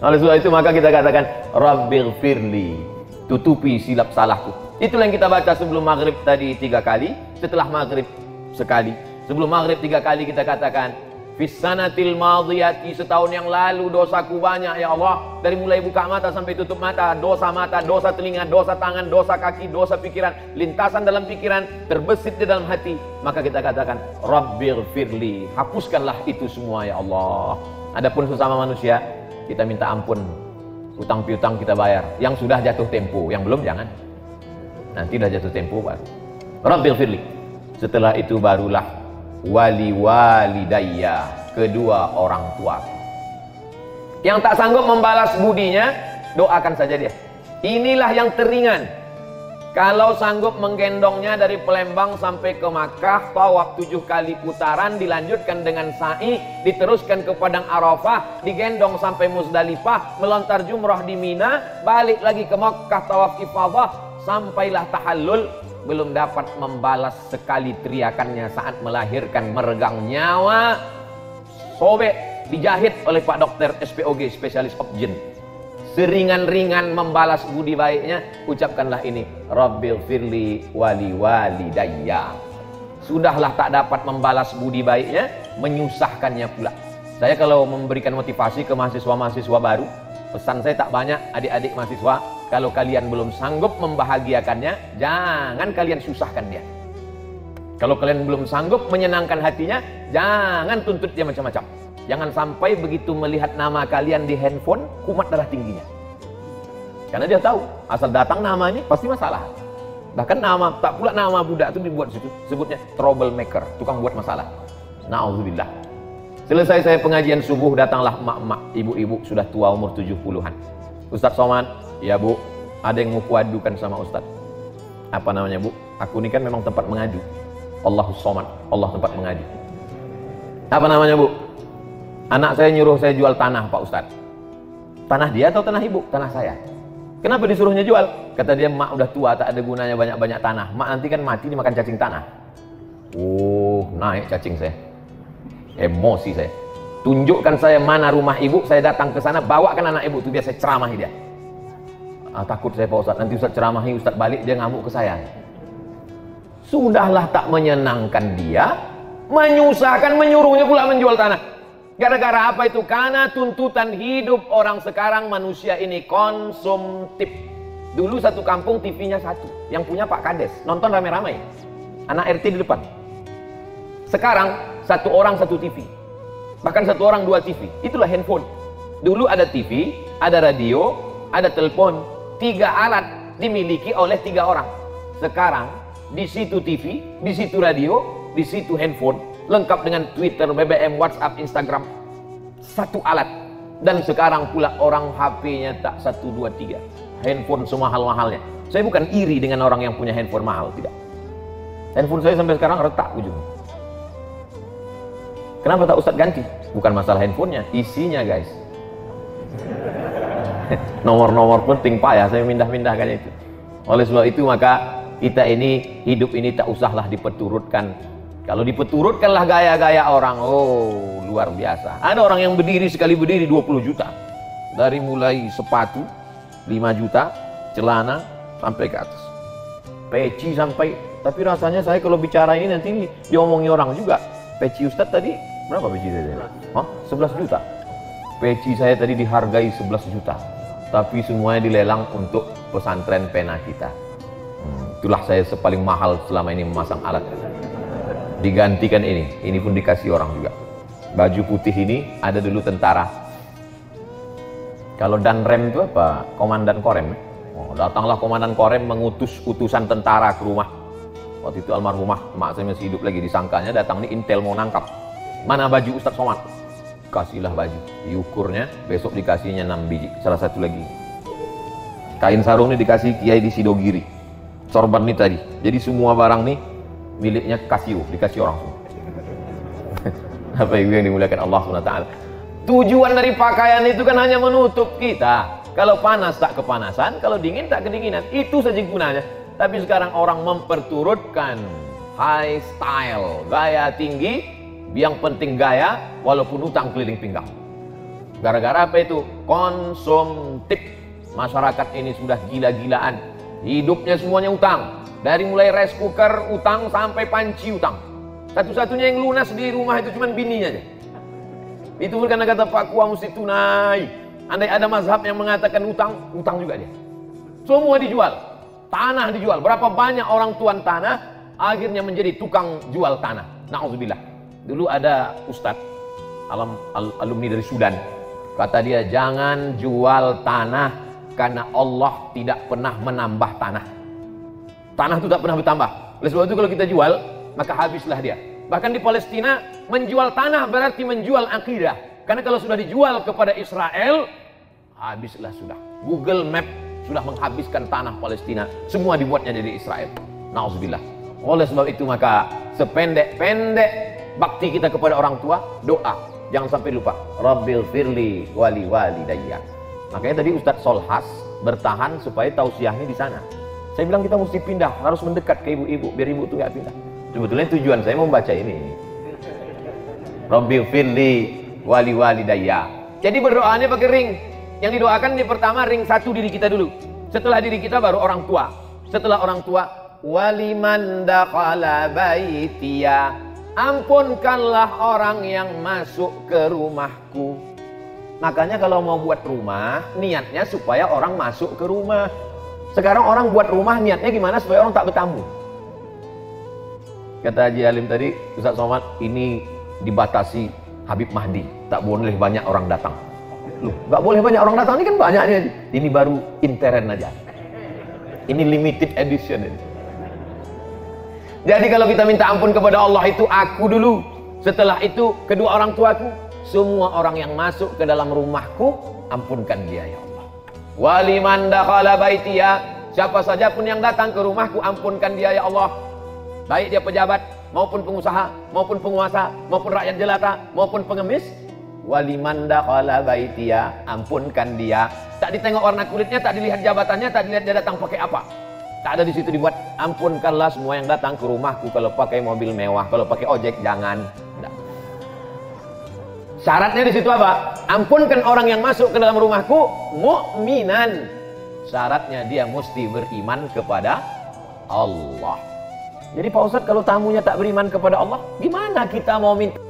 Oleh sebab itu maka kita katakan Rabbighfirli, tutupi silap salahku. Itulah yang kita baca sebelum maghrib tadi 3 kali, setelah maghrib sekali. Sebelum maghrib 3 kali kita katakan Fissanatil madhiyati, setahun yang lalu dosaku banyak ya Allah. Dari mulai buka mata sampai tutup mata, dosa telinga, dosa tangan, dosa kaki, dosa pikiran, lintasan dalam pikiran, terbesit di dalam hati. Maka kita katakan Rabbighfirli, hapuskanlah itu semua ya Allah. Adapun sesama manusia, kita minta ampun. Utang piutang kita bayar. Yang sudah jatuh tempo, yang belum jangan. Nanti dah jatuh tempo baru Rabbighfirli. Setelah itu barulah wali walidayya, kedua orang tua. Yang tak sanggup membalas budinya, doakan saja dia. Inilah yang teringan. Kalau sanggup menggendongnya dari Palembang sampai ke Makkah, tawaf 7 kali putaran, dilanjutkan dengan sa'i, diteruskan ke Padang Arafah, digendong sampai Muzdalifah, melontar jumrah di Mina, balik lagi ke Makkah, tawaf ifadah, sampailah tahallul, belum dapat membalas sekali teriakannya saat melahirkan, meregang nyawa, sobek, dijahit oleh Pak Dokter SPOG, spesialis obgyn. Seringan-ringan membalas budi baiknya, ucapkanlah ini, Rabbighfirli wali walidayya. Sudahlah tak dapat membalas budi baiknya, menyusahkannya pula. Saya kalau memberikan motivasi ke mahasiswa-mahasiswa baru, pesan saya tak banyak, adik-adik mahasiswa, kalau kalian belum sanggup membahagiakannya, jangan kalian susahkan dia. Kalau kalian belum sanggup menyenangkan hatinya, jangan tuntut dia macam-macam. Jangan sampai begitu melihat nama kalian di handphone, kumat darah tingginya. Karena dia tahu, asal datang nama ini pasti masalah. Bahkan nama, tak pula nama budak itu dibuat situ, sebutnya troublemaker, tukang buat masalah. Na'udzubillah. Selesai saya pengajian subuh, datanglah emak-emak, ibu-ibu sudah tua umur 70-an. Ustaz Somad, ya Bu, ada yang mau kuadukan sama Ustaz. Apa namanya Bu? Aku ini kan memang tempat mengadu. Allahus Somad, Allah tempat mengadu. Apa namanya Bu? Anak saya nyuruh saya jual tanah Pak Ustaz. Tanah dia atau tanah ibu? Tanah saya. Kenapa disuruhnya jual? Kata dia, mak udah tua, tak ada gunanya banyak-banyak tanah. Mak nanti kan mati dimakan cacing tanah. Oh, naik cacing saya. Emosi saya. Tunjukkan saya mana rumah ibu, saya datang ke sana, bawakan anak ibu itu, biar saya ceramahi dia. Takut saya Pak Ustaz, nanti Ustaz ceramahi, Ustaz balik, dia ngamuk ke saya. Sudahlah tak menyenangkan dia, menyusahkan, menyuruhnya pula menjual tanah. Gara-gara apa itu? Karena tuntutan hidup orang sekarang, manusia ini konsumtif. Dulu satu kampung TV-nya satu, yang punya Pak Kades, nonton rame-rame, anak RT di depan. Sekarang satu orang satu TV, bahkan satu orang 2 TV. Itulah handphone. Dulu ada TV, ada radio, ada telepon, 3 alat dimiliki oleh 3 orang. Sekarang di situ TV, di situ radio, di situ handphone, lengkap dengan Twitter, BBM, WhatsApp, Instagram, satu alat. Dan sekarang pula orang HP-nya tak 1, 2, 3, handphone semahal-mahalnya. Saya bukan iri dengan orang yang punya handphone mahal, tidak. Handphone saya sampai sekarang retak ujungnya. Kenapa tak Ustadz ganti? Bukan masalah handphonenya, isinya guys. Nomor-nomor penting Pak ya, saya mindah-mindahkan itu. Oleh sebab itu maka kita ini, hidup ini tak usahlah dipeturutkan. Kalau dipeturutkanlah gaya-gaya orang, oh luar biasa. Ada orang yang berdiri, sekali berdiri 20 juta. Dari mulai sepatu 5 juta, celana sampai ke atas, peci sampai. Tapi rasanya saya kalau bicara ini nanti diomongi orang juga. Peci Ustadz tadi berapa peci tadi? Hah? 11 juta. Peci saya tadi dihargai 11 juta. Tapi semuanya dilelang untuk pesantren pena kita. Itulah saya paling mahal selama ini memasang alat. Digantikan ini pun dikasih orang juga. Baju putih ini ada dulu tentara. Kalau Danrem itu apa? Komandan Korem. Oh, datanglah komandan Korem mengutus utusan tentara ke rumah. Waktu itu almarhumah mak saya masih hidup lagi, disangkanya datang nih intel mau nangkap. Mana baju Ustadz Somad? Kasihlah baju. Diukurnya, besok dikasihnya 6 biji. Salah satu lagi. Kain sarung ini dikasih Kiai di Sidogiri. Sorban ini tadi. Jadi semua barang nih miliknya Casio, dikasih orang semua. Apa yang dimuliakan Allah SWT. Tujuan dari pakaian itu kan hanya menutup kita. Kalau panas tak kepanasan, kalau dingin tak kedinginan. Itu saja gunanya. Tapi sekarang orang memperturutkan high style, gaya tinggi, yang penting gaya, walaupun utang keliling pinggang. Gara-gara apa itu? Konsumtif. Masyarakat ini sudah gila-gilaan. Hidupnya semuanya utang. Dari mulai rice cooker utang sampai panci utang. Satu-satunya yang lunas di rumah itu cuma bininya aja. Itu pun karena kata Pak Kua mesti tunai. Andai ada mazhab yang mengatakan utang, utang juga dia. Semua dijual. Tanah dijual. Berapa banyak orang tuan tanah akhirnya menjadi tukang jual tanah. Na'udzubillah. Dulu ada ustadz alumni dari Sudan. Kata dia, jangan jual tanah karena Allah tidak pernah menambah tanah. Tanah itu tak pernah bertambah. Oleh sebab itu kalau kita jual, maka habislah dia. Bahkan di Palestina, menjual tanah berarti menjual akidah. Karena kalau sudah dijual kepada Israel, habislah sudah. Google Map sudah menghabiskan tanah Palestina. Semua dibuatnya dari Israel. Na'udzubillah. Oleh sebab itu maka sependek-pendek bakti kita kepada orang tua, doa. Jangan sampai lupa. Rabbil firli wali walidayya. Makanya tadi Ustadz Solhas bertahan supaya tausiahnya di sana. Saya bilang kita mesti pindah, harus mendekat ke ibu-ibu biar ibu itu nggak pindah. Sebetulnya tujuan saya membaca ini. Rabbil firli wali walidayya. Jadi berdoanya pakai ring. Yang didoakan di pertama ring satu diri kita dulu. Setelah diri kita baru orang tua. Setelah orang tua, waliman dakhala baitiya. Ampunkanlah orang yang masuk ke rumahku. Makanya kalau mau buat rumah, niatnya supaya orang masuk ke rumah. Sekarang orang buat rumah niatnya gimana supaya orang tak bertamu. Kata Haji Alim tadi, Ustaz Somad, ini dibatasi Habib Mahdi. Tak boleh banyak orang datang. Loh, gak boleh banyak orang datang, ini kan banyaknya. Ini baru intern aja. Ini limited edition ini. Jadi kalau kita minta ampun kepada Allah itu aku dulu. Setelah itu kedua orang tuaku. Semua orang yang masuk ke dalam rumahku, ampunkan dia ya Allah. Waliman dakhala baitiya. Siapa saja pun yang datang ke rumahku, ampunkan dia ya Allah. Baik dia pejabat, maupun pengusaha, maupun penguasa, maupun rakyat jelata, maupun pengemis. Waliman dakhala baitiya. Ampunkan dia. Tak ditengok warna kulitnya, tak dilihat jabatannya, tak dilihat dia datang pakai apa. Tak ada di situ dibuat, ampunkanlah semua yang datang ke rumahku. Kalau pakai mobil mewah, kalau pakai ojek jangan. Tidak. Syaratnya di situ apa? Ampunkan orang yang masuk ke dalam rumahku mukminan. Syaratnya dia mesti beriman kepada Allah. Jadi Pak Ustadz, kalau tamunya tak beriman kepada Allah, gimana kita mau minta